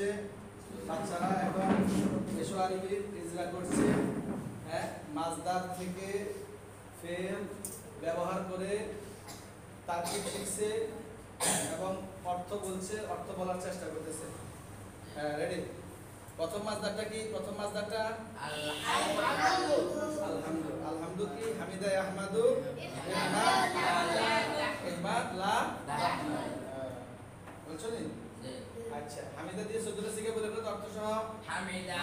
করছে, বাচ্চারা এখন এশোয়ারিবি ইজরা করছে। হ্যাঁ, মাজদার থেকে ফেল ব্যবহার করে তারকিব শিখছে এবং অর্থ বলছে, অর্থ বলার চেষ্টা করতেছে। হ্যাঁ, রেডি? প্রথম মাজদারটা কি? প্রথম মাজদারটা আলহামদু। আলহামদু কি? হামিদা আহমাদু ইহমাদ লা বলছো নি? আচ্ছা, হামিদা দিয়ে 14টা শিখে বলে বলে অর্থ সহ। হামিদা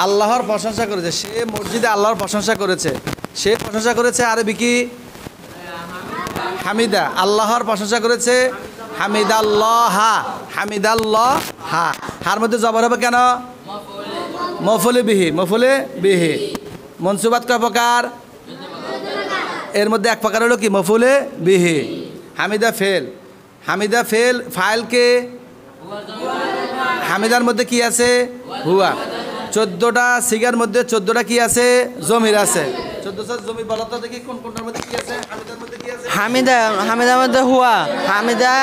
আল্লাহর প্রশংসা করেছে। সে মসজিদে আল্লাহর প্রশংসা করেছে। সে প্রশংসা করেছে আরবি কি? হামিদা। আল্লাহর প্রশংসা করেছে হামিদাল্লাহা। হামিদাল্লাহা। হার মধ্যে জবর হবে কেন? মফুলে বিহি। মফুলে বিহি। মনসুবাত কয় প্রকার? এর মধ্যে এক প্রকার হলো কি? মফুলে বিহি। হামিদা ফেল। হামিদা ফেল ফাইলকে হামিদার মধ্যে কি আছে? হুয়া। 14টা সিগার মধ্যে 14টা কি আছে? জমির আছে। 14টা জমি বলা তো দেখি কোন কোনটার মধ্যে কি আছে? হামিদার মধ্যে কি আছে? হামিদার মধ্যে হুয়া। হামিদা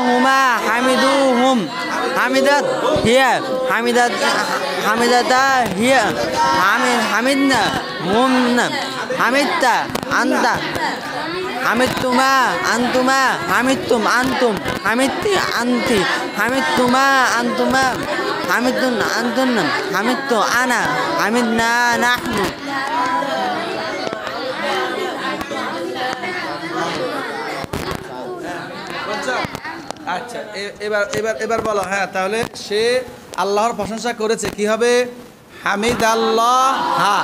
হুমা। হামিদু হুম। হামিদাত হিয়া। হামিদাতা হিয়া। হামিদনা হুম না। হামিদতা আন্তা। হামিদতুমা আন্তুমা। হামিদতুম আন্তুম। হামিদতি আন্তি। হামিদতুমা আন্তুমা। হামিদুন আন্তুন। হামিদতু আনা। হামিদনা নাহনু। আচ্ছা, এবার বলো। হ্যাঁ, তাহলে সে আল্লাহর প্রশংসা করেছে। কি হবে? হামিদাল্লাহা।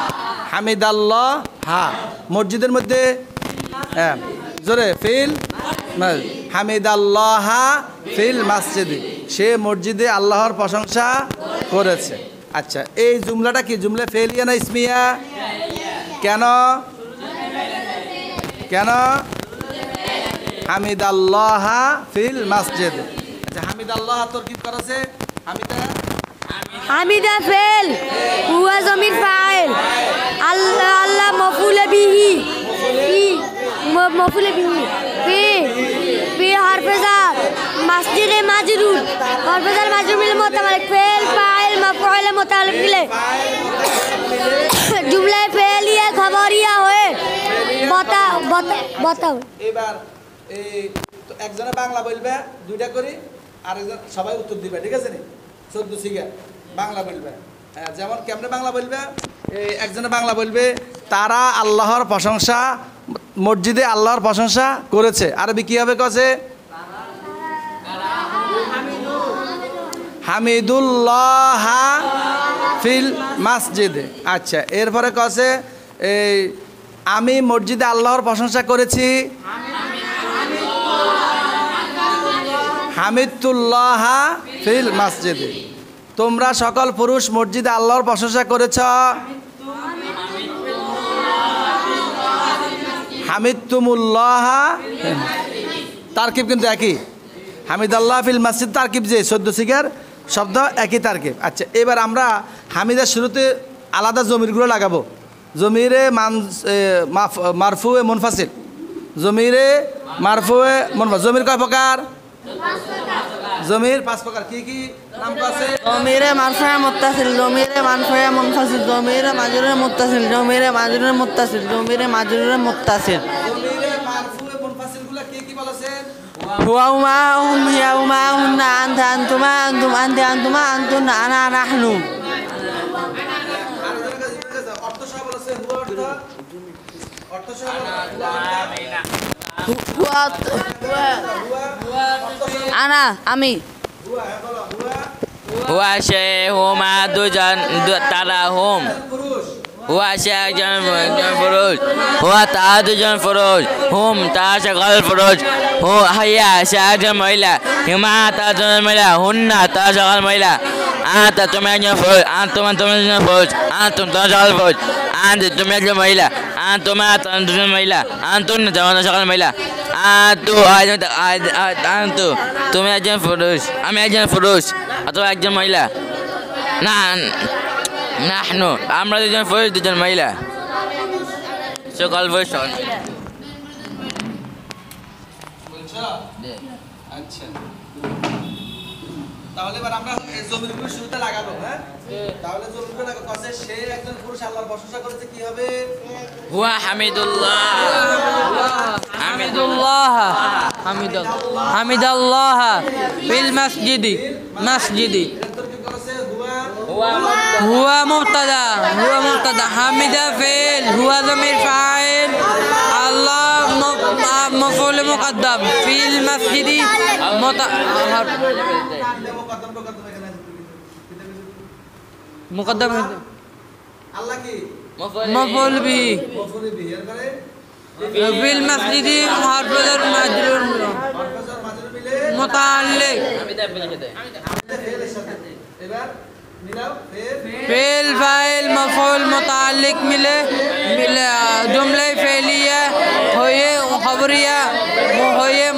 হামিদাল্লাহা। মসজিদের মধ্যে হ্যাঁ জোরে ফিল হামিদাল্লাহা ফিল মসজিদে। সে মসজিদে আল্লাহর প্রশংসা করেছে। আচ্ছা, এই জুমলাটা কি? জুমলা ফেলিয়া না ইসমিয়া? কেন? কেন? হামিদাল্লাহা ফিল মসজিদ। আচ্ছা, হামিদাল্লাহ তরকিব করেছে। হামিদা ফেল হুয়া জমির ফাইল। আল্লাহ আল্লাহ মফুলে বিহি। মফুলে বিহি। ফি হরফেজার মসজিদে মাজরুর। হরফেজার মাজরুর মিলে মোতামালিক। ফেল ফাইল মাফউল মোতালিক মিলে জুমলা ফেলিয়া খবরিয়া হয়ে বতা। এবার এই তো একজনে বাংলা বলবে, দুইটা করি, আরেকজন সবাই উত্তর দিবে। ঠিক আছে নি? 14 সিগা বাংলা বলবে। হ্যাঁ, যেমন কেমনে বাংলা বলবে? এই একজনে বাংলা বলবে তারা আল্লাহর প্রশংসা, মসজিদে আল্লাহর প্রশংসা করেছে। আরবি কি হবে? কছে হামিদুল্লাহ ফিল মসজিদে। আচ্ছা, এরপরে কছে এই আমি মসজিদে আল্লাহর প্রশংসা করেছি। হামিদুল্লাহ ফিল মসজিদে। তোমরা সকল পুরুষ মসজিদে আল্লাহর প্রশংসা করেছ। হামিদতুমুল্লাহ। তারকিব কিন্তু একই। হামিদাল্লাহ ফিল মসজিদ তারকিব যে 14 সিগার শব্দ একই তারকিব। আচ্ছা, এবার আমরা হামিদার শুরুতে আলাদা জমিরগুলো লাগাবো। জমিরে মারফু এ মুনফাসিল। জমিরে মারফুয়ে মুনফাসিল জমির কয় প্রকার জমির 5 প্রকার কি কি নাম আছে জমিরে মারফুয়া মুত্তাসিল জমিরে মারফুয়া মুনফাসিল জমিরে মাজরুরে মুত্তাসিল জমিরে মাজরুরে মুত্তাসিল জমিরে মাজরুরে মুত্তাসিল জমিরে মারফুয়ে মুনফাসিল গুলা কি কি বলেছেন হুয়া উমা হুম হিয়া উমা হুন্না আনতা আনতুমা আনতুম আনতি আনতুমা আনতুন্না আনা নাহনু অর্থ সহ বলেছে হুয়া অর্থ সহ হুয়া আনা আমি হুয়া বলো হুয়া হুয়া সে হুমা দুজন তারা হুম পুরুষ হুয়া সে একজন পুরুষ হুয়া তা দুজন পুরুষ হুম তা সকল পুরুষ হু হাইয়া সে একজন মহিলা হিমা তা দুজন মহিলা হুন্না তা সকল মহিলা আতা তুমি একজন পুরুষ তুমি একজন পুরুষ তোমার সকল পুরুষ তুমি একজন মহিলা তোমার দুজন মহিলা তোমার সকল মহিলা তুমি একজন পুরুষ আমি একজন পুরুষ অথবা একজন মহিলা না নাহনু আমরা দুজন পুরুষ দুজন মহিলা সকল পুরুষ আচ্ছা তাহলে এবার আমরা এই জমিরগুলো শুরুতে লাগাবো হ্যাঁ তাহলে জমিরগুলো লাগাবো কাছে সে একজন পুরুষ আল্লাহর প্রশংসা করেছে কি হবে হুয়া হামিদুল্লাহ হামিদুল্লাহ হামিদাল্লাহ ফিল মাসজিদি এর কি করেছে হুয়া হুয়া মুবতাদা হামিদা ফিল হুয়া যামির ফাইল আল্লাহ মফউল মুকদ্দাম ফিল মাসজিদি মুকদ্দাম আল্লাহ কি মফউল বিহি মফুলি বিহি এর পরে ফিল মাসজিদি হরফ জার মাজরুর হরফজার মাজরুর মিলে মুতাআল্লিক ফেলের সাথে এবার মিলাও फेल फाइल मफूल मुताल्लिक मिले जुमले फेलिया होये खबरिया होये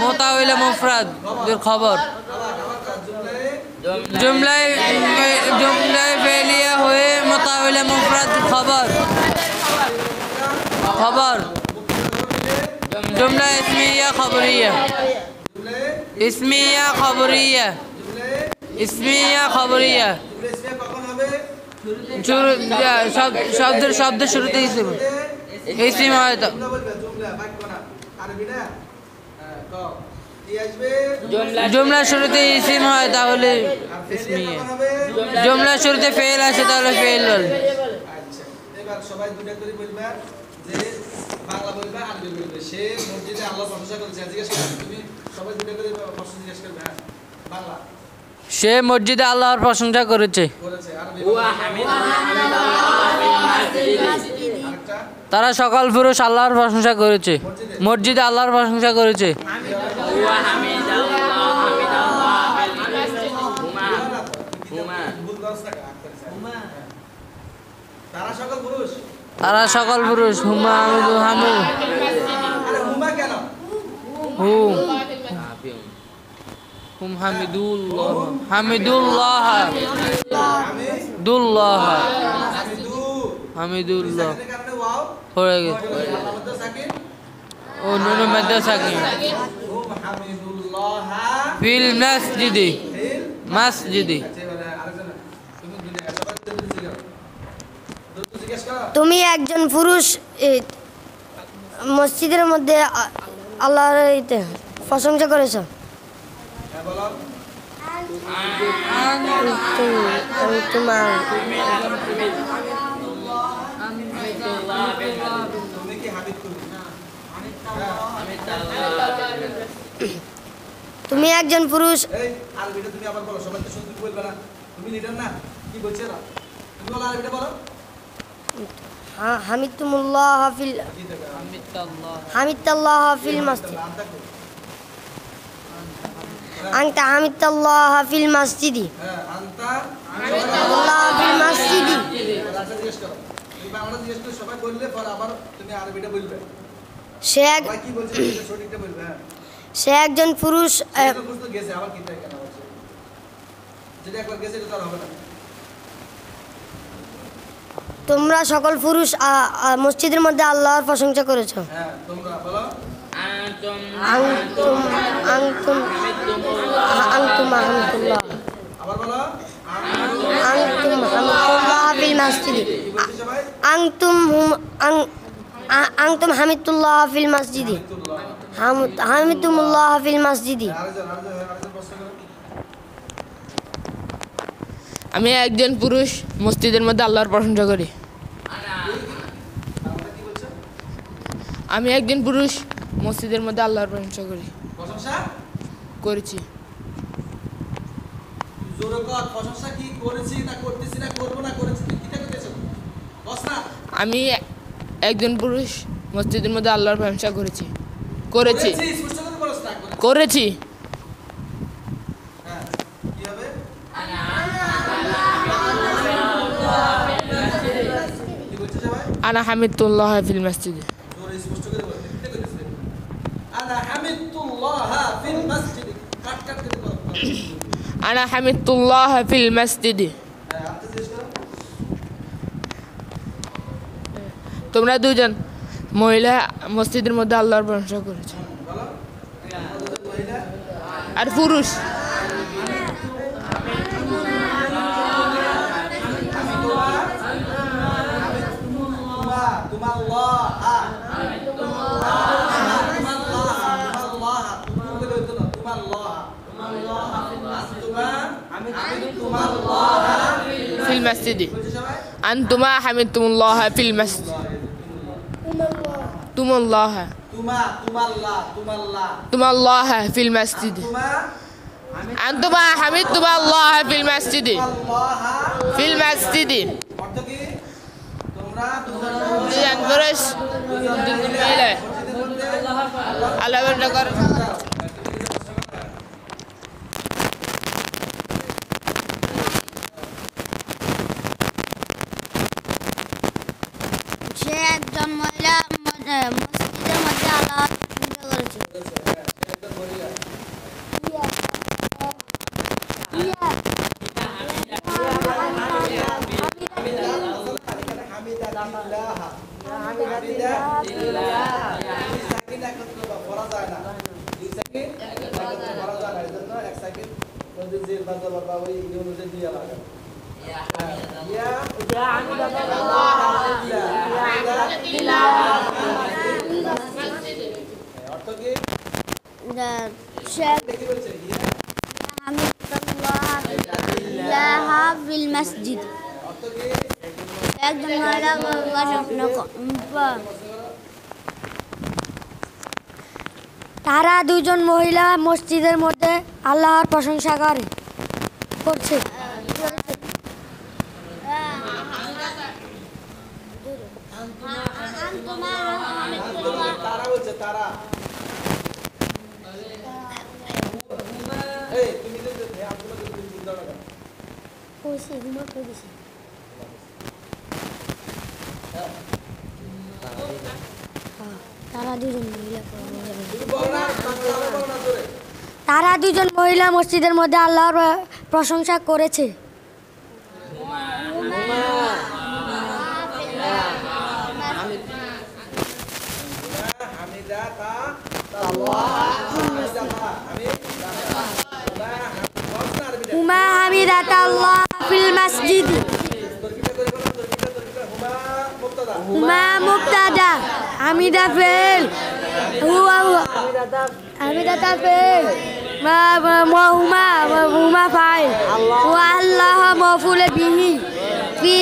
मुताविल मुफरद खबर जुमले फेलिया होये मुताविल मुफरद खबर जुमला इसमिया खबरिया ইসমিয়া খবরিয়া কখন হবে শব্দের শুরুতে ইসম ইসম হয় তো বলবে জুমলা বাক্য না আরবি না ক কি আসবে জুমলার শুরুতে ইসম হয় তাহলে ইসমিয়া জুমলার শুরুতে ফেল আসে তাহলে ফেল বল আচ্ছা এবার সবাই দুটো করে বলবা যে বাংলা বলবা আরবি বলবে সে মসজিদে আল্লাহ প্রশংসা করেছে জিজ্ঞেস করবে তুমি সবাই দুটো করে প্রশ্ন জিজ্ঞেস করবে বাংলা সে মসজিদে আল্লাহর প্রশংসা করেছে করেছে আরবি আরেকটা তারা সকল পুরুষ আল্লাহর প্রশংসা করেছে মসজিদে আল্লাহর প্রশংসা করেছে তারা সকল পুরুষ তারা সকল পুরুষ হুমা হামিদ আরে হুমা কেন হুম হুম হামিদুল্লাহ হামিদুল্লাহ এর কারণে ওয়াও পড়ে গেছে আমাদের সাকিন ও নুন মধ্যে সাকিন হুম হামিদুল্লাহ ফিল মাসজিদি এবারে আরেকজন তুমি দুটো সবাই দুটো জিজ্ঞেস করো তুমি একজন পুরুষ মসজিদের মধ্যে আল্লাহর প্রশংসা করেছো হ্যাঁ বলো তুমি কি হাবিব তুমি তুমি একজন পুরুষ এই আরবিটা তুমি আবার বলো সবাই তো শুনতে বলবে না তুমি লিডার না কি বলছো না তুমি বলো আরবিটা বলো হামিদুল্লাহ ফিল মাসজিদ আনতা হামিদুল্লাহ ফিল মাসজিদি হ্যাঁ আনতা আল্লাহ ফিল মাসজিদি আচ্ছা জিজ্ঞেস করো তুমি বাংলা জিজ্ঞেস করে সবাই বললে পর আবার তুমি আরবিটা বলবে সবাই কি বলছে সেটা সঠিকটা বলবে হ্যাঁ সে একজন পুরুষ বুঝতে গেছে আবার কি কেন হচ্ছে যেটা একবার গেছে এটা তো আর হবে না তোমরা সকল পুরুষ মসজিদের মধ্যে আল্লাহর প্রশংসা করেছো হ্যাঁ তোমরা বলো أنتم আনতুম আনতুম আনতুম আহমদুল্লাহ আবার বলো আনতুম হামিদুল্লাহ ফিল মসজিদ আনতুম আনতুম হামিদুল্লাহ ফিল মসজিদ হামিদুল্লাহ ফিল মসজিদ আরেকজন প্রশ্ন করো আমি একজন পুরুষ মসজিদের মধ্যে আল্লাহর প্রশংসা করি আমি একজন পুরুষ মসজিদের মধ্যে আল্লাহর প্রশংসা করি প্রশংসা করেছি জোরে কর প্রশংসা কি করেছি না করতেছি না করব না করেছি কি কিটা করতেছো বস না আমি একজন পুরুষ মসজিদের মধ্যে আল্লাহর প্রশংসা করেছি করেছি স্পষ্ট করে বলছ না করেছি হ্যাঁ কি হবে কি বলছো সবাই আনা হামিদুল্লাহ ফিল মসজিদ জোরে স্পষ্ট করে বলো কিটা করতেছে আনা হামিদুল্লাহ ফিল মসজিদ কাট কাট করে বলো আনা হামিদুল্লাহ ফিল মসজিদ হ্যাঁ আপনি চেষ্টা তোমরা দুজন মহিলা মসজিদের মধ্যে আল্লাহর প্রশংসা করেছো বলো মহিলা আর পুরুষ في المسجد أنتما حمدتم الله في المسجد تم الله تم الله في المسجد أنتما حمدتم الله في المسجد في المسجد দুজন পুরুষ দুজন মহিলা আল্লাহ আকবার সে একজন মহিলা মসজিদের মধ্যে আল্লাহর প্রশংসা করেছে ফিল মসজিদ একজন মহিলা তারা দুজন মহিলা মসজিদের মধ্যে আল্লাহর প্রশংসা করছে তারা বলছে তারা এই তুমি তো আপনারা তুমি চিন্তা করো কইছে ঘুমা কইছে তারা দুজন মহিলা মসজিদের মধ্যে আল্লাহর প্রশংসা করেছে হুমা হামিদাত আল্লাহ ফিল মসজিদ হুমা মুবতাদা হামিদা ফেল হুয়া হামিদাতা ফেল হুমা ফাইল ওয়া আল্লাহ মাফুল বিহি ফি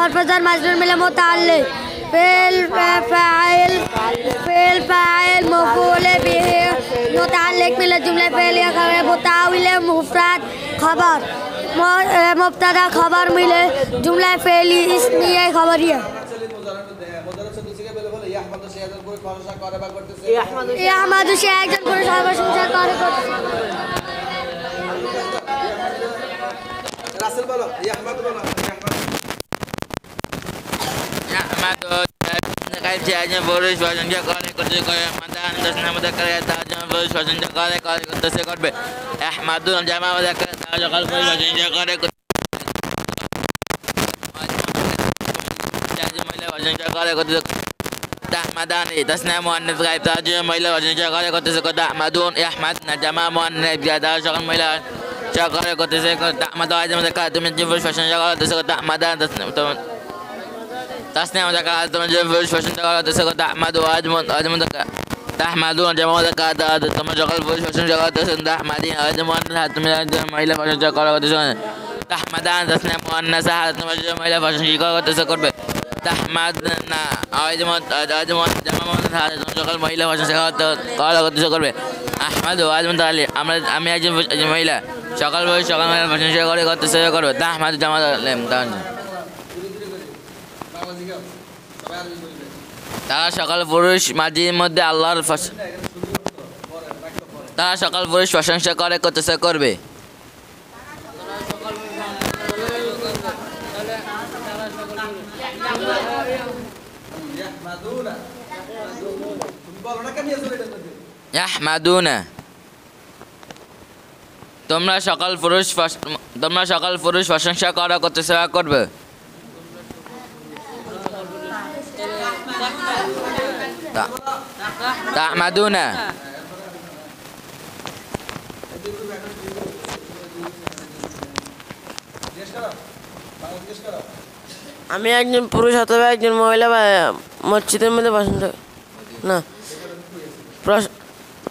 হরফজার মাজরুর মিলে মুতাআল্লিক ফেল ফাইল মাফুল বিহি মুতাআল্লিক মিলে জুমলা ফেলিয়া খাবে মুতাআউল মুফরাদ খবর मुब्तदा खबर मिले जुमला फेली इसलिए खबरिया अहमद से একজন পুরুষ প্রশংসা করে রাসেল বলো আহমদ বলো আহমদ কাছে একজন পুরুষ প্রশংসা করতে করে মাদান দশনা মধ্যে করে তাজন পুরুষ প্রশংসা করে করতে করবে আহমদ জামা মধ্যে করে তাজন পুরুষ প্রশংসা করে প্রশংসা করে করতেছে তাহমাদানি তাসনিয়া মুআন্নাস গায়ব তাজুজ মহিলা প্রশংসা করে করতেছে তাহমাদুন ইয়াহমাদনা জামা মুআন্নাস তারা সকল মহিলা করে করতেছে তাহমাদু আজম যাকাত তুমি যে পুরুষ প্রশংসা করতেছে তাহমাদান তাসনিয়া যাকাত তুমি যে পুরুষ প্রশংসা করতেছে তাহমাদু আজম যাকাত তাহমাদুন জামা যাকাত তুমি সকল পুরুষ প্রশংসা করতেছে তাহমাদিন আজম তুমি মহিলা প্রশংসা করতেছে তাহমাদান তাসনিয়া মুআন্নাস তুমি যে মহিলা প্রশংসা করতেছে করবে তাহমাদনা আজমত জামা মুআন্নাস তুমি সকল মহিলা প্রশংসা করতেছে করবে আহমাদু আজমত আলী আমি একজন মহিলা সকল মহিলা প্রশংসা করে করতেছে করবে তাহমাদু জামা তারা সকল পুরুষ মাঝির মধ্যে আল্লাহর তারা সকল পুরুষ প্রশংসা করে করতেছে করবে ইয়াহমাদুনা তোমরা সকল পুরুষ প্রশংসা করো করতেছে করবে তাহমাদুনা আমি একজন পুরুষ অথবা একজন মহিলা মসজিদের মধ্যে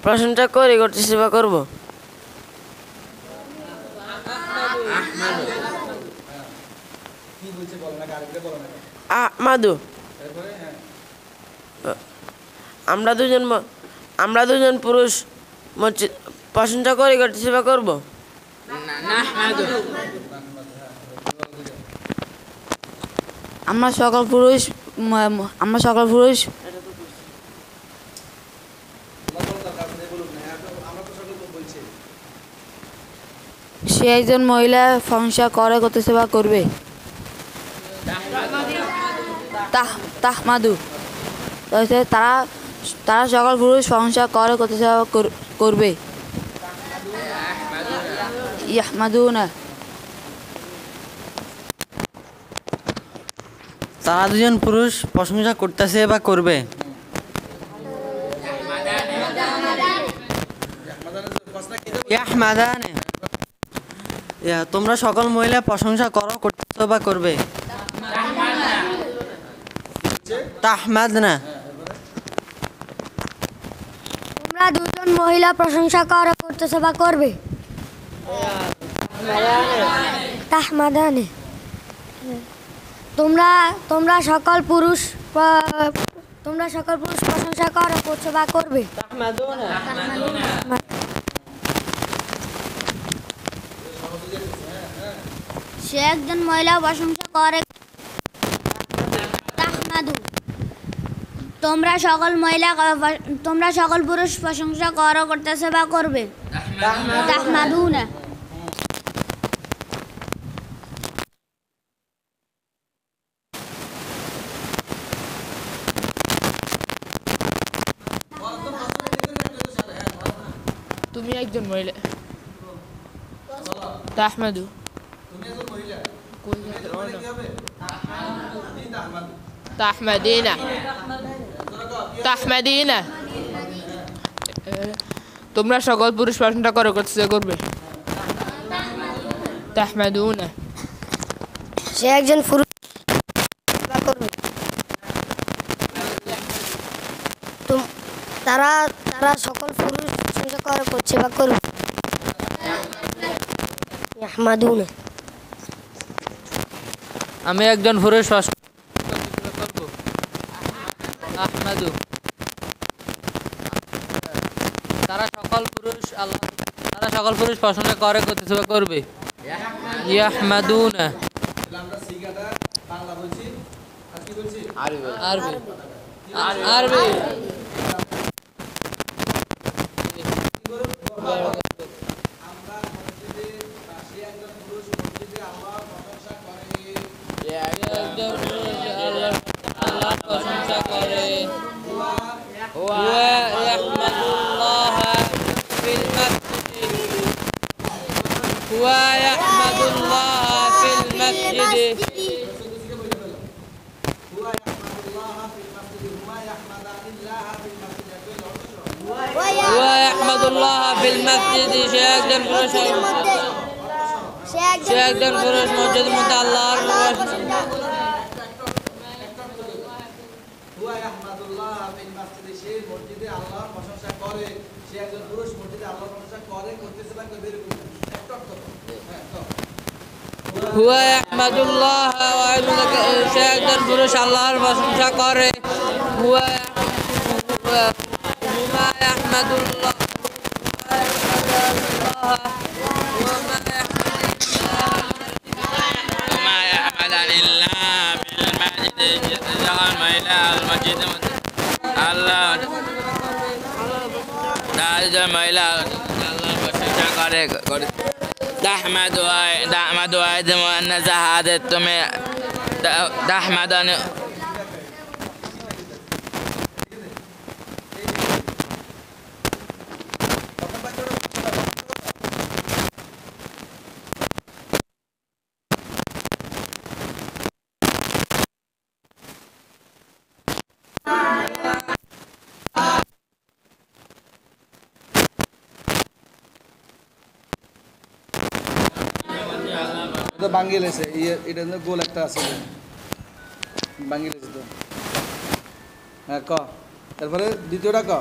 প্রশংসা করে করতেছি বা করবো আহমাদু আমরা দুজন পুরুষ মসজিদ প্রশংসা করে করতেছি বা করবো আমরা সকল পুরুষ সে একজন মহিলা প্রশংসা করে করতেছে বা করবে তাহমাদু তারা সকল পুরুষ প্রশংসা করে করতেছে বা করবে ইয়াহমাদুনা তারা দুজন পুরুষ প্রশংসা করতেছে বা করবে ইয়াহমাদানে তোমরা সকল মহিলা প্রশংসা করো করতেছো বা করবে তাহমাদনা তোমরা দুজন মহিলা প্রশংসা করো করতেছে বা করবে তাহমাদানে তোমরা সকল পুরুষ প্রশংসা করো করছো বা করবে সে একজন মহিলা প্রশংসা করে তাহমাদু তোমরা সকল পুরুষ প্রশংসা করো করতেছে বা করবে তাহমাদুনা তুমি একজন মহিলা তাহমাদু তাহমাদিনা তোমরা সকল পুরুষ প্রশংসা করো করতেছে করবে তাহমাদুনা সে একজন পুরুষ করবে তারা সকল পুরুষ প্রশংসা করে করছে বা করবে ইয়াহমাদুনা আমি একজন পুরুষ আহমাদু তারা সকল পুরুষ প্রশংসা করে করতেছে বা করবে ইয়াহমাদুনা আরবি আল্লাহ প্রশংসা করে ফিল মসজিদি সে একজন পুরুষ সে একজন পুরুষ মসজিদের মধ্যে আল্লাহর হুয়া ইয়াহমাদুল্লাহ ফিল মাসজিদি সে মসজিদে আল্লাহর প্রশংসা করে সে একজন পুরুষ মসজিদে আল্লাহর প্রশংসা করে করতেছে না করবে এরকম একটা অর্থ হ্যাঁ তো হুয়া ইয়াহমাদুল্লাহ সে একজন পুরুষ আল্লাহর প্রশংসা করে হুয়া ইয়াহমাদুল্লাহ تحمد آدم أن زهادت تمہیں تحمدني তো বাঙ্গিলেছে এটা গোল একটা আছে বাঙ্গিলেছে তো হ্যাঁ ক তারপরে দ্বিতীয়টা ক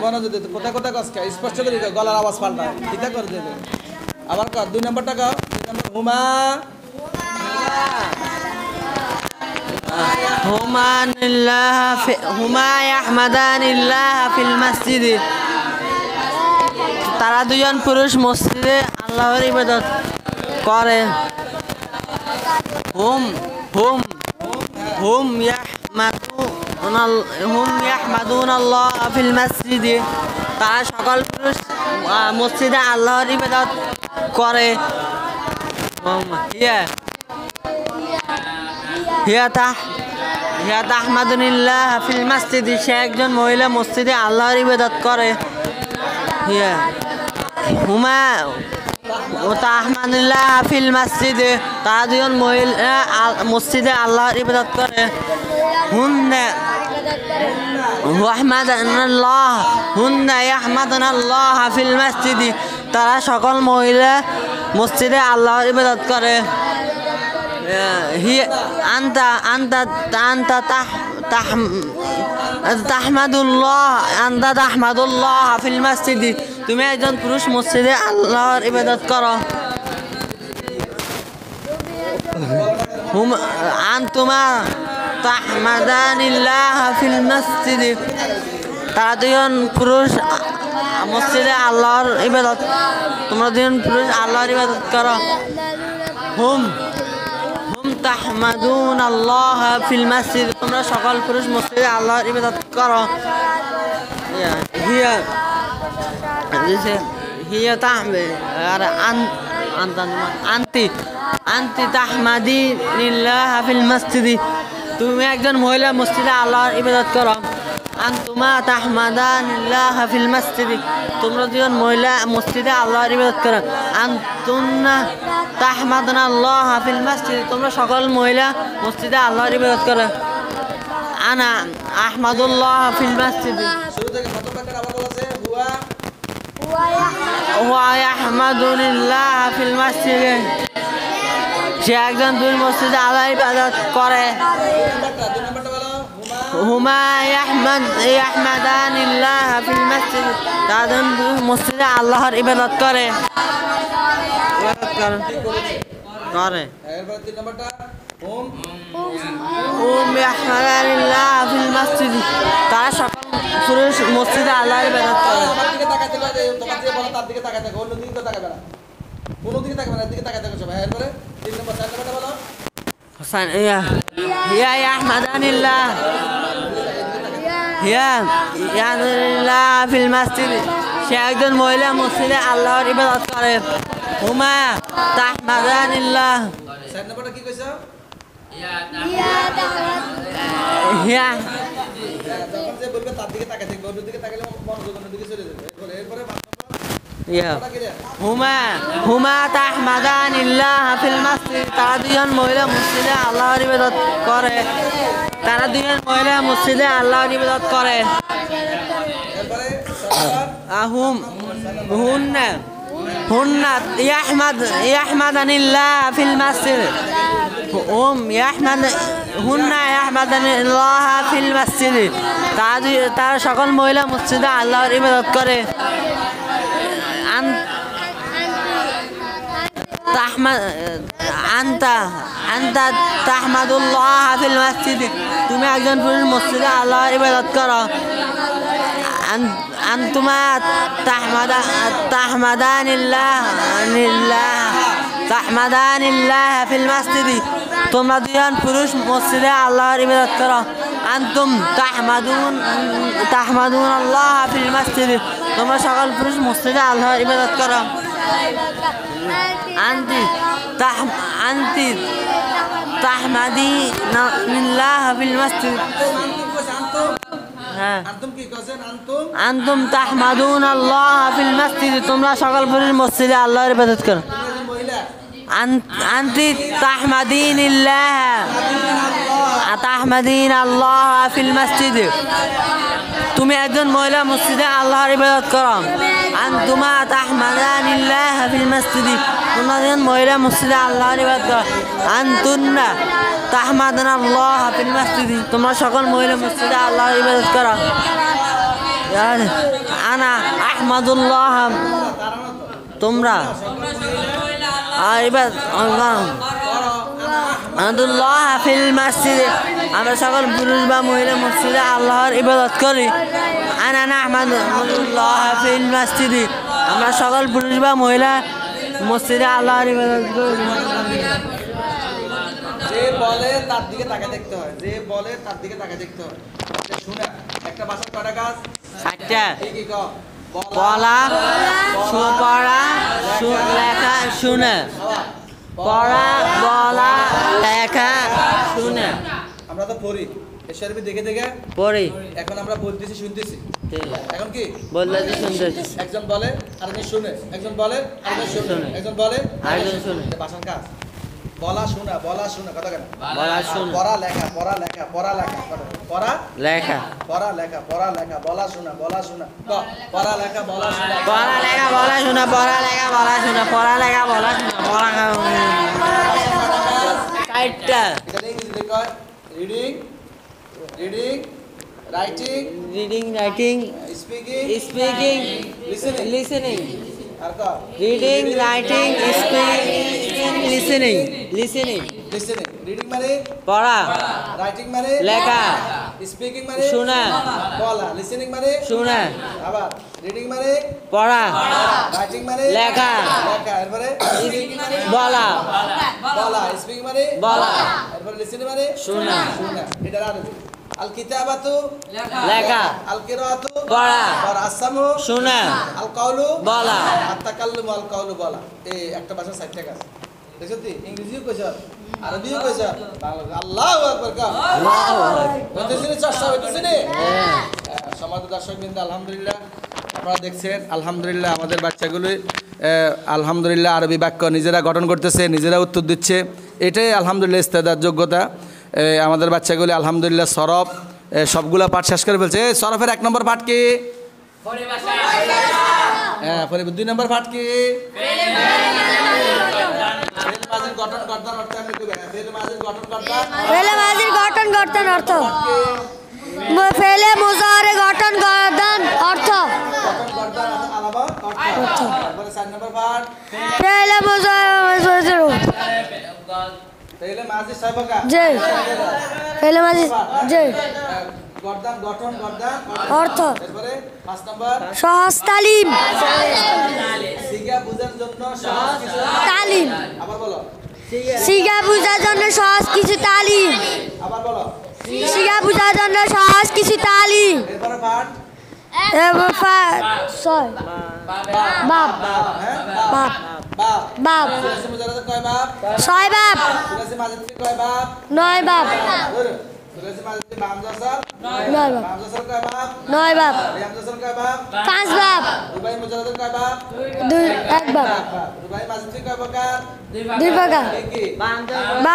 মনোযোগ দে কোথায় কোথায় কষ্ট স্পষ্ট করে গলার আওয়াজ পাল্টায় কিতা করে দেবে আবার ক 2 নম্বরটা ক 2 নম্বর হুমা হুমা ইয়াহমাদানিল্লাহ ফিল মসজিদ তারা দুজন পুরুষ মসজিদে আল্লাহর ইবাদত করে হুম ইয়াহমাদুনাল্লাহ ফিল মসজিদ তারা সকল পুরুষ মসজিদে আল্লাহর ইবাদত করে হিয়া তাহমাদুনিল্লাহ ফিল মসজিদ সে একজন মহিলা মসজিদে আল্লাহর ইবাদত করে হুমা ও তাহমাদুল্লাহ ফিল মসজিদ তারা দুজন মহিলা মসজিদে আল্লাহর ইবাদত করে হুন্না ইয়াহমাদুনাল্লাহ ফিল মসজিদ তারা সকল মহিলা মসজিদে আল্লাহর ইবাদত করে তাহমাদুল্লাহ ফিল মসজিদ তুমি একজন পুরুষ মসজিদে আল্লাহর ইবাদত করো আনতুমা তাহমাদানিল্লাহ ফিল মসজিদ তারা দুজন পুরুষ মসজিদে আল্লাহর ইবাদত তোমরা দুজন পুরুষ আল্লাহর ইবাদত করো হুম তাহমাদুনাল্লাহ ফিল মসজিদ তোমরা সকল পুরুষ মসজিদে আল্লাহর ইবাদত করো আনতি তাহমাদিনিল্লাহ ফিল মসজিদ তুমি একজন মহিলা মসজিদে আল্লাহর ইবাদত করো আনতুমা তাহমাদানিল্লাহ ফিল মসজিদ তোমরা দুজন মহিলা মসজিদে আল্লাহর ইবাদত করো আনতুন্না তাহমাদুনাল্লাহ ফিল মসজিদ তোমরা সকল মহিলা মসজিদে আল্লাহর ইবাদত করো আনা আহমাদুল্লাহ ফিল মসজিদ শুরু থেকে প্রথম বাক্যের আবার বলছে হুয়া ইয়াহমাদুনিল্লাহ ফিল মসজিদ সে একজন দুই মসজিদে আল্লাহর ইবাদত করে হুমা ইয়াহমাদানিল্লাহ ফিল মসজিদ তারা মসজিদে আল্লাহর ইবাদত করে এরপর 3 নম্বরটা হুম ইয়াহমাদানিল্লাহ ফিল মসজিদ তারা সকল পুরুষ মসজিদে আল্লাহর ইবাদত করে তোমার দিকে তাকাতে হবে তোমার যে বলো তার দিকে তাকাতে হবে অন্য দিকে তো তাকাবে না কোন দিকে তাকাবে না দিকে তাকাতে হবে সবাই এরপরে 3 নম্বর 4 নম্বরটা বলো হাসান হিয়া ইয়াহমাদানিল্লাহ ইয়াহমাদানিল্লাহ ফিল মসজিদ সে একজন মহিলা মসজিদে আল্লাহর ইবাদত করে হুমা তাহমাদানিল্লাহ 4 নম্বরটা কি কইছো হিয়া যখন যে বলবে তার দিকে তাকাতে থাকবে, অন্যদিকে তাকালে মনোযোগ অন্যদিকে চলে যাবে। এরপরে ইয়া হুমা তাহমাদানিল্লাহ ফিল মাসজিদ, তারা দুজন মহিলা মসজিদে আল্লাহর ইবাদত করে। তারা দুজন মহিলা মসজিদে আল্লাহর ইবাদত করে। আহুম হুন্না হুন্না ইয়াহমাদানিল্লাহ ফিল মাসজিদ, হুন্না ইয়াহমাদানিল্লাহ ফিল মাসজিদ, তারা সকল মহিলা মসজিদে আল্লাহর ইবাদত করে। আনতা তাহমাদুল্লাহ ফিল মাসজিদ, তুমি একজন পুরুষ মসজিদে আল্লাহর ইবাদত করো। আনতুমা তাহমাদানিল্লাহ ফিল মাসজিদ, তোমরা দুজন পুরুষ মসজিদে আল্লাহর ইবাদত করো। আনতুম তাহমাদুন আল্লাহ ফিল মাসজিদ, তোমরা সকল পুরুষ মসজিদে আল্লাহর ইবাদত করো। আনতি তাহমাদিনাল্লাহ ফিল মাসজিদ, আনতুম তাহমাদুনাল্লাহ ফিল মাসজিদ, তোমরা সকল পুরুষ মসজিদে আল্লাহর ইবাদত করো। আনতি তাহমাদিনাল্লাহ ফিল মাসজিদ, তুমি একজন মহিলা মসজিদে আল্লাহর ইবাদত করো। আনতুমা তাহমাদানিল্লাহ ফিল মাসজিদ, তোমরা একজন মহিলা মসজিদে আল্লাহর ইবাদত করো। আনতুন্না তাহমাদানাল্লাহ ফিল মাসজিদ, তোমরা সকল মহিলা মসজিদে আল্লাহর ইবাদত করো। আনা আহমাদুল্লাহ, তোমরা আহমাদুল্লাহ ফিল মাসজিদ, আমরা সকল পুরুষ বা মহিলা মসজিদে আল্লাহর ইবাদত করি। আনা আহমাদুল্লাহ ফিল মাসজিদ, আমরা সকল পুরুষ বা মহিলা মসজিদে আল্লাহর ইবাদত করি। যে বলে তার দিকে তাকায় দেখতে হয়, যে বলে তার দিকে তাকায় দেখতে হয়। শুনে একটা ভাষার কয়টা কাজ? 8টা। কি কও? বলা, পড়া, লেখা, শুনে। পড়া, বলা, লেখা, শুনে। আমরা তো পড়ি, এসআরবি দেখে দেখে পড়ি। এখন আমরা বলতেছি, শুনতেছি। এখন কি বলতেছি, শুনতেছি। একজন বলে আরেকজন শুনে, একজন বলে আরেকজন শুনে, একজন বলে আরেকজন শুনে। ভাষার কাজ বলা শোনা, বলা শোনা, কথা কেন? বলা শোনা, পড়া লেখা, পড়া লেখা, পড়া লেখা, পড়া লেখা, পড়া লেখা, পড়া লেখা, বলা শোনা, বলা শোনা, পড়া লেখা, বলা শোনা, পড়া লেখা, বলা শোনা, পড়া লেখা, বলা শোনা, পড়া লেখা, বলা শোনা, পড়া। 4টা। এখানে ইংরেজিতে কয় reading, reading, writing, reading, writing, speaking, speaking, listening, listening. আর কয় reading, writing, speaking, listening, listening. Listening, reading মানে পড়া, রাইটিং মানে লেখা, স্পিকিং মানে শোনা, বলা, লিসেনিং মানে শোনা, আবার রিডিং মানে পড়া, রাইটিং মানে লেখা, লেখা, এরপরে বলা, বলা, স্পিকিং মানে বলা, এরপরে লিসেনিং মানে শোনা, শোনা। এটা আরবি। আল কিতাবাতু লেখা, আল কিরাআতু পড়া, আসামু শোনা, আল কাউলু বলা, আত তাকাল্লুম আল কাউলু বলা। এই একটা ভাষার 4টা কাজ। দেখছো তুই ইংরেজিও কইছ, আরবিও কইছ, আল্লাহু আকবার কা আল্লাহু আকবার। বলতেছিস চর্চা হইতেছে নে। সমাজ দর্শকবৃন্দ, আলহামদুলিল্লাহ আপনারা দেখছেন, আলহামদুলিল্লাহ আমাদের বাচ্চাগুলো আলহামদুলিল্লাহ আরবি বাক্য নিজেরা গঠন করতেছে, নিজেরা উত্তর দিচ্ছে। এটাই আলহামদুলিল্লাহ ইস্তেদাদ, যোগ্যতা। আমাদের বাচ্চাগুলি আলহামদুলিল্লাহ সরফ সবগুলা পাঠ শেষ করে ফেলছে। সরফের 1 নম্বর পাঠ কি? হ্যাঁ, 2 নম্বর পাঠ কি? গঠন কর্তার অর্থ আমি কইব। ফেলে মাজির গঠন কর্তা, ফেলে মাজির গঠন গঠন অর্থ, ফেলে মুজারে গঠন গঠন অর্থ, গঠন কর্তার আলাদা অর্থ। তারপরে 4 নম্বর পাঠ ফেলে মুজারে ফেলে মাজির সাবকা জি, ফেলে মাজির জি গর্দান গঠন গর্দান অর্থ। তারপরে 5 নম্বর সহজ তালিম, সিগা বুঝার জন্য সহজ কিছু তালিম, আবার বলো, সিগা বুঝার জন্য সহজ কিছু তালিম, আবার বলো, সিগা বুঝার জন্য সহজ কিছু তালিম। এরপরে পাঠ এরপর ছয় বাপ, হ্যাঁ বাপ, বাপ বাপ সুলাসি মুজাররদ কয় বাপ 6 বাপ সুলাসি মাজিদ কয় বাপ 9 বাপ সুলাসি মাজিদ বা হামজা স্যার 9 বাপ হামজা স্যার কয় বাপ 9 বাপ হামজা স্যার কয় বাপ 5 বাপ রুবাই মুজাররদ কয় বাপ 1 বাপ রুবাই মাজিদ কয় প্রকার 2 প্রকার কি বা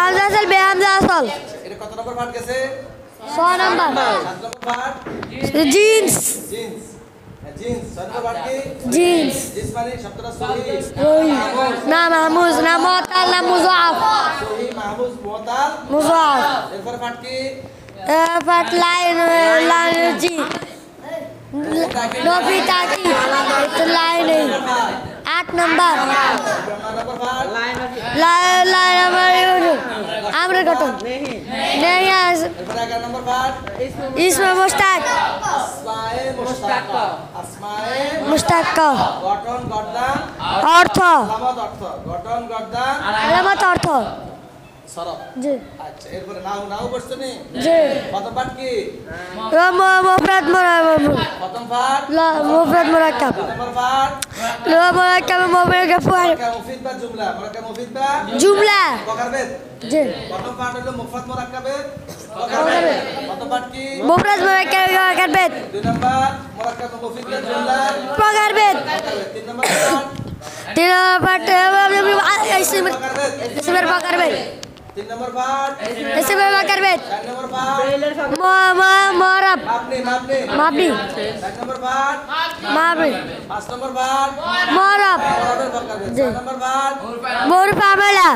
হামজা আসল বে হামজা আসল এটা কত নম্বর পাঠ গেছে 6 নাম্বার 7 নম্বর পাঠ জিন্স জিন্স জিন্স 7 নম্বর পাঠ কি জিন্স জিন্স মানে শব্দটা সহি না মাহমুজ না মুতাল না মুজাফ সহি মাহমুজ মুতাল মুজাফ এরপর পাঠ কি পাট লাইন লাইন জি নবী তাকি তো লাইন 8 নাম্বার নম্বর পাঠ লাইন লাইন আমরা গঠন নেই এরপর 11 নম্বর পাঠ ইসমে মুস্তাক আসমায়ে মুশতাকা আসমায়ে মুস্তাক গঠন গর্দান অর্থ আলামত অর্থ গঠন গর্দান আলামত অর্থ সরব জি আচ্ছা এরপরে নাও বসছো নি জি প্রথম পাঠ কি মুফরাদ মুরাক্কাব প্রথম পাঠ লা মুফরাদ মুরাক্কাব নম্বর পাঠ লা মুরাক্কাব মুরাক্কাব মুরাক্কাব মুফিদ বা জুমলা মুরাক্কাব মুফিদ বা জুমলা প্রকারভেদ জি প্রথম পাঠ হলো মুফরাদ মুরাক্কাবের প্রকারভেদ প্রথম পাঠ কি মুফরাদ মুরাক্কাব প্রকারভেদ দুই নম্বর মুরাক্কাব মুফিদ বা জুমলা প্রকারভেদ তিন নম্বর পাঠ তিন পাঠ ইসমের প্রকারভেদ তিন নম্বর পাঠ ইসমের প্রকারভেদ চার নম্বর পাঠ মরাব মাপনি মাবনি চার নম্বর পাঠ মাবনি পাঁচ নম্বর পাঠ মরাব মুরাদের প্রকারভেদ ছয় নম্বর পাঠ মোর পামেলা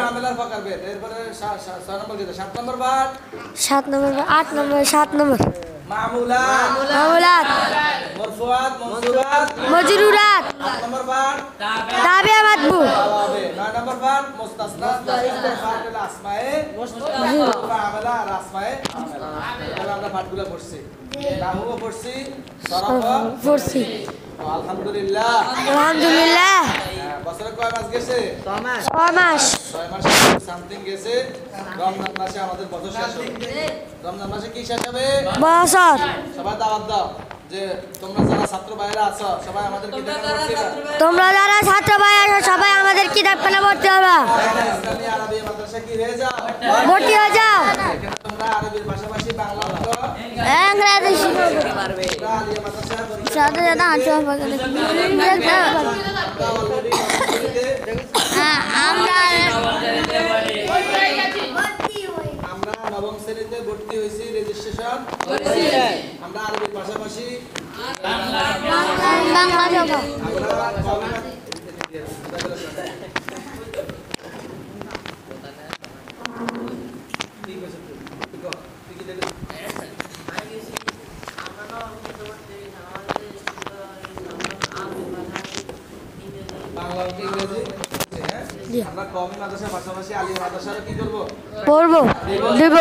আমেলার প্রকারভেদ এরপরে 6 নম্বর কি 7 নম্বর পাঠ 7 নম্বর 8 নম্বর 7 নম্বর মামুলাত মামুলাত মরফুআত মনসুবাত মজরুরাত 8 নম্বর পাঠ তাবিয়া মাতবু তাওয়াবে 9 নম্বর পাঠ মুস্তাসনা তাইফের পাঠ হলো আসমায়ে মুস্তাসনা আমেলা আর আসমায়ে আমেলা তাহলে আমরা পাঠগুলো পড়ছি নাহুও পড়ছি সরফ পড়ছি আলহামদুলিল্লাহ আলহামদুলিল্লাহ বছরে কয় মাস গেছে 6 মাস 6 মাস সামথিং গেছে রমজান মাসে আমাদের বছর শেষ হবে রমজান মাসে কি শেষ হবে বছর সবাই দাওয়াত দাও যে তোমরা যারা ছাত্র ভাইরা আছো সবাই আমাদের কিতাবে ভর্তি হবে তোমরা যারা ছাত্র ভাই আছো সবাই আমাদের কিতাবখানা ভর্তি হবে ইসলামী আরবি মাদ্রাসা কি হয়ে যাও ভর্তি হয়ে যাও এখানে তোমরা আরবির পাশাপাশি বাংলা অঙ্ক ইংরেজি শিখবে পারবে আলিয়া মাদ্রাসা পরীক্ষা সাথে সাথে আছো অলরেডি আমরা নবম শ্রেণীতে ভর্তি হয়েছি রেজিস্ট্রেশন আমরা আরবির পাশাপাশি বাংলা যাবো বাংলা অঙ্ক ইংরেজি আমরা কওমি মাদ্রাসার পাশাপাশি আলিয়া মাদ্রাসারও কি করব পড়বো দেব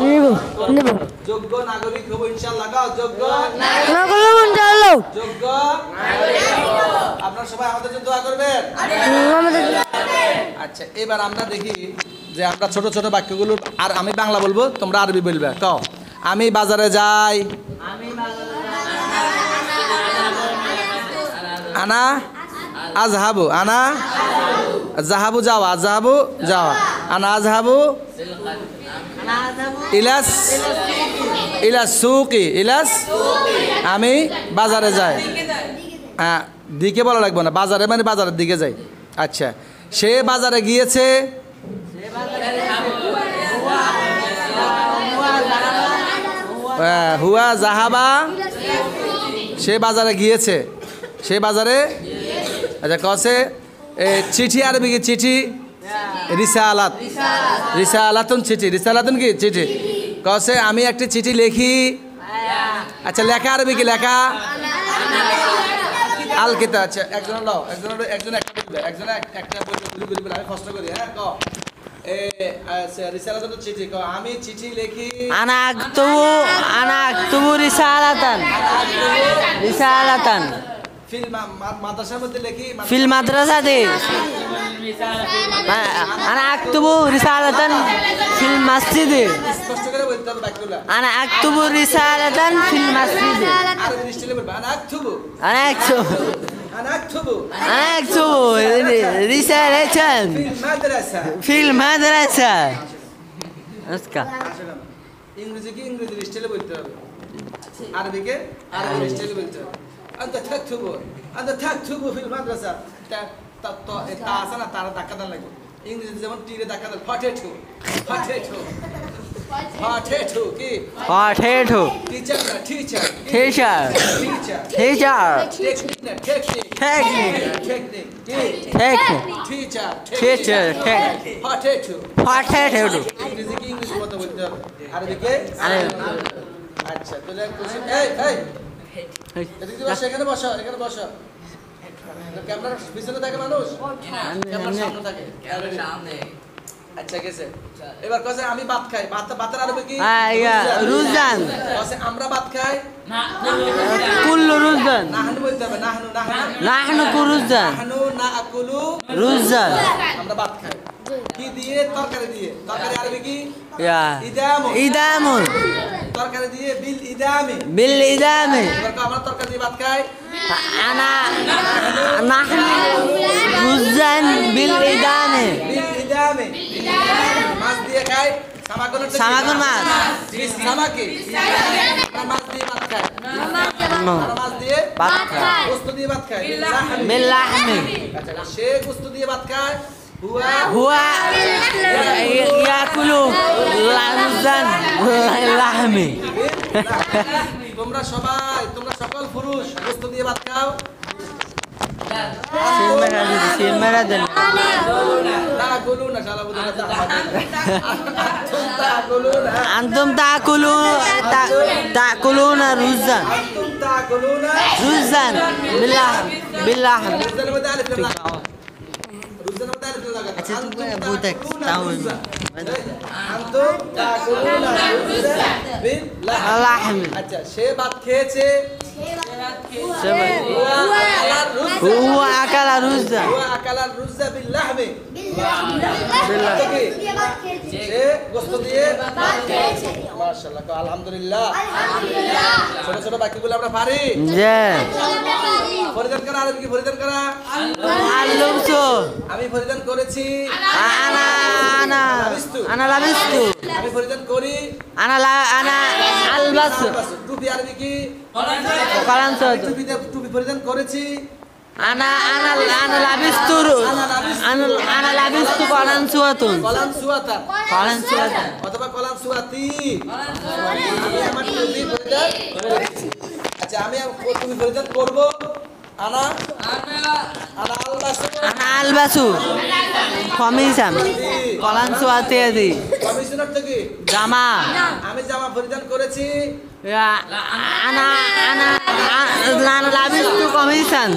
নিব নিব যোগ্য নাগরিক হব ইনশাআল্লাহ গাও যোগ্য নকল মন চলো যোগ্য আপনারা সবাই আমাদের জন্য দোয়া করবেন আমাদের আচ্ছা এবার আমরা দেখি যে আমরা ছোট ছোট বাক্যগুলো আর আমি বাংলা বলবো তোমরা আরবি বলবে কও আমি বাজারে যাই আনা আজহাবু আনা জাহাবু যাওয়া জাহাবু যাওয়া আনা আজহাবু ইলাস ইলাস সুকি ইলাস আমি বাজারে যাই হ্যাঁ দিকে বলা লাগবে না বাজারে মানে বাজারের দিকে যাই আচ্ছা সে বাজারে গিয়েছে হুয়া জাহাবা সে বাজারে গিয়েছে সে বাজারে আচ্ছা কসে চিঠি আরবি কি চিঠি রিসালাত রিসালাতুন চিঠি রিসালাতুন কি চিঠি কসে আমি একটি চিঠি লিখি আচ্ছা লেখা আরবি কি লেখা আল কিতাব আচ্ছা একজন লাও একজন একটা বলবে একজন একটা বলবে আমি কষ্ট করি হ্যাঁ ক রিসালাতুন চিঠি ক আমি চিঠি লিখি আনা আকতুবু রিসালাতান মাদ্রাসার মধ্যে লিখি ফিল মাদ্রাসাতে আনা আকতুবু রিসালাতান ফিল মসজিদে স্পষ্ট করে বলতে হবে বাক্যগুলো আনা আকতুবু রিসালাতান ফিল মসজিদে আরবি স্টাইলে বলবে আনা আকতুবু আনা আকতুবু أنا أكتب أكتب رسالة في المدرسة في المدرسة اسكا ইংরেজি কি ইংরেজি স্টাইলে বলতে হবে আরবিকে আরবি স্টাইলে বলতে হবে أنت تكتب في المدرسة তা আছে না তারা ধাক্কা দেন লাগে ইংরেজি যেমন টিরে ধাক্কা দেন পটেটো কি potato টিচার না টিচার teacher teacher টেকনিক না টেকনিক technique কি teacher teacher teacher potato potato ইংরেজি কি ইংরেজি মতো বলতে হবে আরবিকে আচ্ছা তাহলে এই এদিকে বসো এখানে বসো ক্যামেরার পিছনে থাকে মানুষ ক্যামেরার সামনে থাকে সামনে আচ্ছা গেছে এবার কসে আমি ভাত খাই ভাতের আরবি কি রুজান কসে আমরা ভাত খাই কুল্লু রুজান নাহনু বলতে হবে নাহনু নাহনু কুরুজান নাহনু না আকুলু রুজান আমরা ভাত খাই কি দিয়ে তরকারি আরবি কি ইদামু তরকারি দিয়ে বিল ইদামি বিল ইদামি এবার আমরা তরকারি দিয়ে ভাত খাই আনা নাহনু রুজান বিল ইদামি মাছ দিয়ে খাই সামাগুন মাছ সামাকে আমরা মাছ দিয়ে ভাত খাই আমরা মাছ দিয়ে ভাত খাই গোশত দিয়ে ভাত খাই বিল লাহমি আচ্ছা সে গোশত দিয়ে ভাত খায় হুয়া ইয়াকুলু লাহজান লাহমি তোমরা সকল পুরুষ গোশত দিয়ে ভাত খাও সিলমেরা দেন তাকুলুনা শালা বুঝা আনতুম তাকুলুনা রুজান রুজান বিল্লাহ রুজানের মধ্যে আলিফ লাগাও আচ্ছা তুমি বুঝাক তাও আনতুম তাকুলুনা রুজান বিল লাহম আচ্ছা সে ভাত খেয়েছে হুয়া আকালা রুজান রুজা বিল লাহমি সে গোশত দিয়ে ভাত খেয়েছে মাশাআল্লাহ আলহামদুলিল্লাহ ছোট বাক্যগুলো আমরা পারি জি পরিধান করা আরবি কি পরিধান করা আলুমসু আমি পরিধান করেছি আনা লাবিস্তু আমি পরিধান করি আনা আলবাসু টুপি আরবি কি কলানসু টুপি পরিধান করেছি আনা লাবিস্তু কলানসুয়াতুন কলানসুয়াতুন অথবা কলানসুয়াতি আমি আমার টুপি পরিধান করেছি আচ্ছা আমি টুপি পরিধান করব আনা আলবাসু কমিশন কলানসুয়াতি আদি কমিশনার থেকে জামা আমি জামা পরিধান করেছি আনা লাবিস্তু কমিশন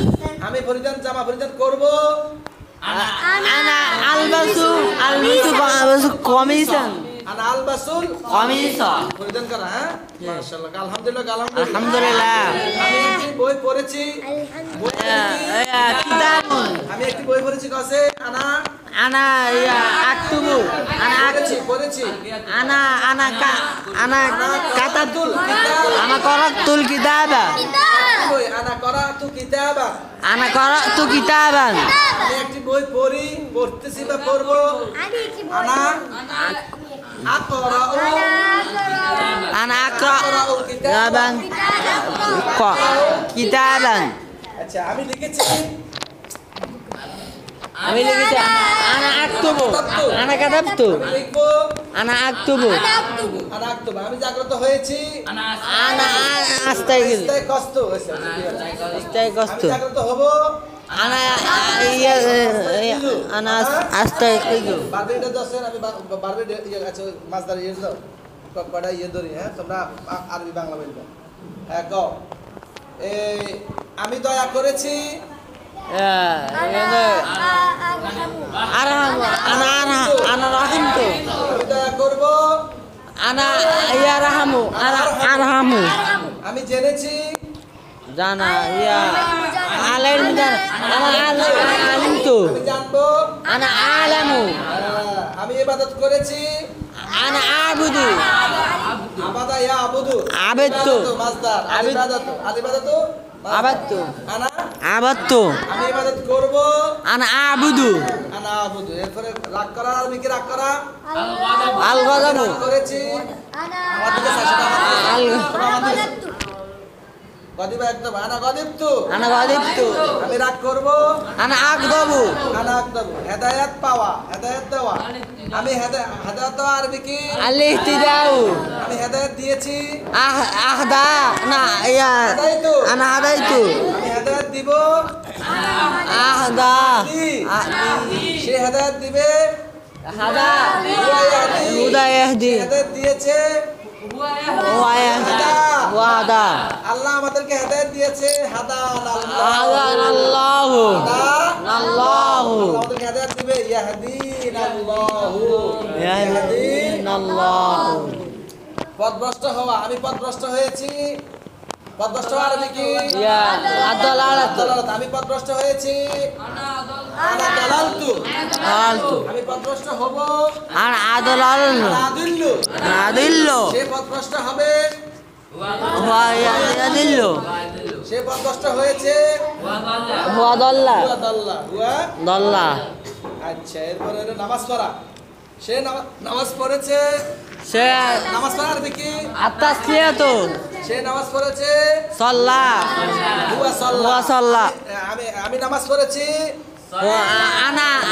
আমি জামা পরিধান করব আনা আলবাসু কমিশন আনা আলবাসুল কমিশন পরিধান করা হ্যাঁ মাশাআল্লাহ আলহামদুলিল্লাহ আমি একটি বই পড়েছি কিতাবুন আমি একটি বই পড়েছি কাছে আনা আকতুবু পড়েছি আনা কাতাবতুল আনা করাতুল কিতাবা আনা করাতু কিতাবা আমি একটি বই পড়তেছি বা পড়ব আনা আকরাউ কিতাবান আচ্ছা আমি লিখেছি আনা আকতুবু আনা কাতাবতু লিখবো আনা আকতুবু আমি জাগ্রত হয়েছি আনা আস্তাই কষ্ট হয়েছে কষ্ট আমি জাগ্রত হব আনা আস্তাই বারবেটা দশের আমি বারবেট আচ্ছা মাছদার দাও কটা ধরি হ্যাঁ তোমরা আরবি বাংলা বলবে হ্যাঁ কও আমি দয়া করেছি আনা রাহিমতু আমি দয়া করব আরহামু আমি জেনেছি জানা আলিমতু আমি জানবো আনা আলামু আমি ইবাদত করেছি আনা আবুদু আবাদা ইয়া আবুদু আবেদতু মাসদার আলিবাদাতু আবাদতু আনা আবাদতু আমি ইবাদত করব আনা আবুদু আনা আবুদু এরপরে রাগ করা আরবি কি রাগ করা আল গাদাবু রাগ করেছি আমার দিকে সাশটা আমার গদিবা একদম আনা গদিবতু আনা গাদিবতু আমি রাগ করব আনা আকদাবু আনা আকদাবু হেদায়েত পাওয়া হেদায়েত দেওয়া আমি হেদায়েত দেওয়া আরবি কি আল ইহতিদাউ আমি হেদায়েত দিয়েছি আহদা না ইয়া হাদাইতু আনা হাদাইতু আমি হেদায়েত দিব আহদা সে হেদায়েত দিবে হাদা হুয়া হুদা ইয়াহদি হেদায়েত দিয়েছে ওয়া ইয়াহদা ওয়াদা আল্লাহ আমাদেরকে হেদায়েত দিয়েছে হাদান আল্লাহ আদান আল্লাহু আল্লাহু আমাদেরকে হেদায়েত দিবে ইয়াহদিন আল্লাহু ইয়াহদিন আল্লাহু পথভ্রষ্ট হওয়া আমি পথভ্রষ্ট হয়েছি পথভ্রষ্ট হওয়া আরবি কি ইয়া আদালালাতু দালালত আমি পথভ্রষ্ট হয়েছি আনা দালালতু আলতু আমি পথভ্রষ্ট হব আর আদালালু আদিল্লু আদিল্লু সে পথভ্রষ্ট হবে ওয়া ইয়াদিল্লু সে পথভ্রষ্ট হয়েছে ওয়া দাল্লা হুয়া দাল্লা হুয়া দাল্লা আচ্ছা এরপরে হলো নামাজ পড়া সে নামাজ পড়েছে সে নামাজ পড়া আরবি কি আত্তাসলিয়াতু সে নামাজ পড়েছে সাল্লা হুয়া সাল্লা ওয়া সাল্লা আমি নামাজ পড়েছি ওয়া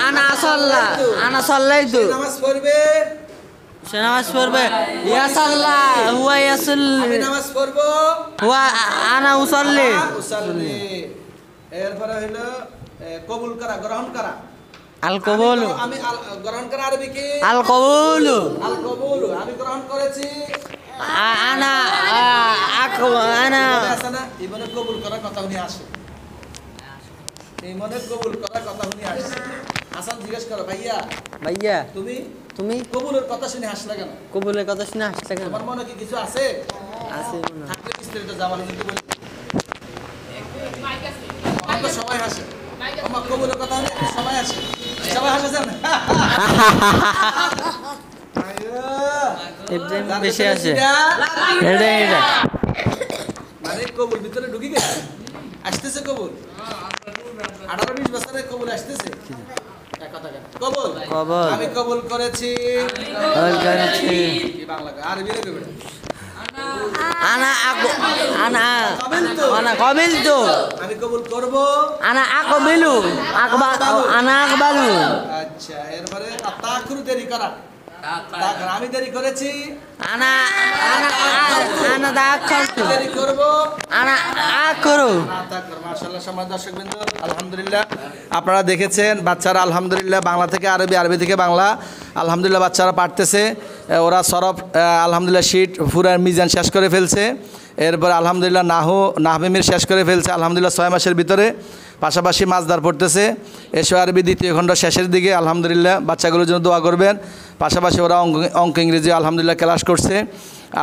আনা সাল্লা আনা সাল্লাইতু নামাজ পড়বে সে নামাজ পড়বে ইয়া সাল্লা হুয়া ইয়াসাল্লি আমি নামাজ পড়বো হুয়া আনা উসাল্লি উসাল্লি এরপরে হলো কবুল করা গ্রহণ করা আল কবুলু আমি গ্রহণ করা আরবি কি আল কবুলু আল কবুলু আমি গ্রহণ করেছি আনা আনা আছে না ইমানে কবুল করার কথা উনি আসে ইমানে কবুল করার কথা উনি আসে হাসান জিজ্ঞেস করো ভাইয়া ভাইয়া তুমি তুমি কবুলের কথা শুনে হাসলে কেন কবুলের কথা শুনে হাসতে কেন তোমার মনে কি কিছু আছে আছে না থাকলে বিস্তারিত যাবার যদি বলি আমরা সবাই হাসে আমার কবুলের কথা হলে সবাই হাসে সবাই হাসেছেন ইবরাহিম বেশি আছে এটা এটা মানে কবুল ভিতরে ঢুকে গেছে আসতেছে কবুল 18-20 বছরে কবুল আসতেছে এক কথা কেন কবুল কবুল আমি কবুল করেছি কবুল করেছি কি বাংলা আরবি রে বেটা আনা আনা কবিলতু আনা কবিলতু আমি কবুল করব আনা আকবিলু আনা আকবালু আচ্ছা এরপরে তাকুর দেরি করা তাকুর আমি দেরি করেছি আনা আনা আনা দাখালতু দেরি করব আনা আকরু তাকুর মাশাআল্লাহ সম্মানিত দর্শকবৃন্দ আলহামদুলিল্লাহ আপনারা দেখেছেন বাচ্চারা আলহামদুলিল্লাহ বাংলা থেকে আরবি আরবি থেকে বাংলা আলহামদুলিল্লাহ বাচ্চারা পারতেছে ওরা সরফ আলহামদুলিল্লাহ শীট পুরা মিজান শেষ করে ফেলছে এরপর আলহামদুলিল্লাহ নাহমিমির শেষ করে ফেলছে আলহামদুলিল্লাহ 6 মাসের ভিতরে পাশাপাশি মাছদার পড়তেছে এসো আরবি দ্বিতীয় খণ্ড শেষের দিকে আলহামদুলিল্লাহ বাচ্চাগুলোর জন্য দোয়া করবেন পাশাপাশি ওরা অঙ্ক ইংরেজি আলহামদুলিল্লাহ ক্লাস করছে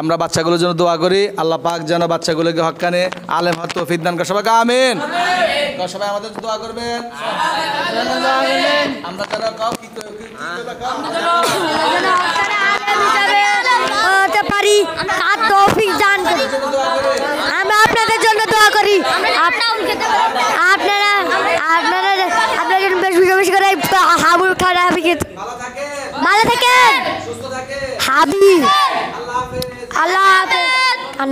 আমরা বাচ্চাগুলোর জন্য দোয়া করি আল্লাহ পাক যেন বাচ্চাগুলোকে হক্কানে আলেম হক তৌফিক দান করে সবাইকে আমিন সবাই আমাদের দোয়া করবেন আমরা যারা কাউ কি হতে পারি তার তৌফিক দান করি আমরা আপনাদের জন্য দোয়া করি আপনারা আপনাদের জন্য বেশি বেশি করে হাবুল খান হাবিকে ভালো থাকেন সুস্থ থাকে হাবি আল্লাহ হাফেজ আল্লাহ হাফেজ